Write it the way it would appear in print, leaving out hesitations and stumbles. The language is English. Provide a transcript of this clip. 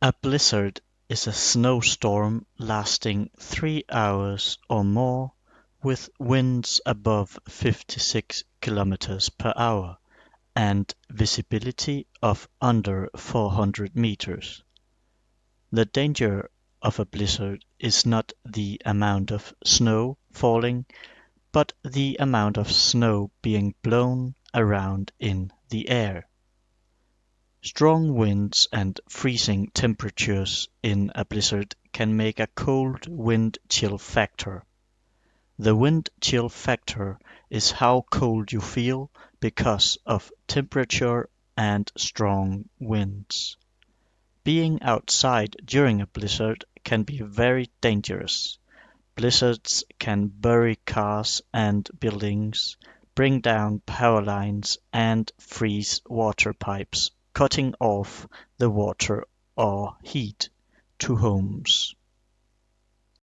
A blizzard is a snowstorm lasting 3 hours or more with winds above 56 kilometers per hour and visibility of under 400 meters. The danger of a blizzard is not the amount of snow falling, but the amount of snow being blown around in the air. Strong winds and freezing temperatures in a blizzard can make a cold wind chill factor. The wind chill factor is how cold you feel because of temperature and strong winds. Being outside during a blizzard can be very dangerous. Blizzards can bury cars and buildings, bring down power lines, and freeze water pipes, cutting off the water or heat to homes.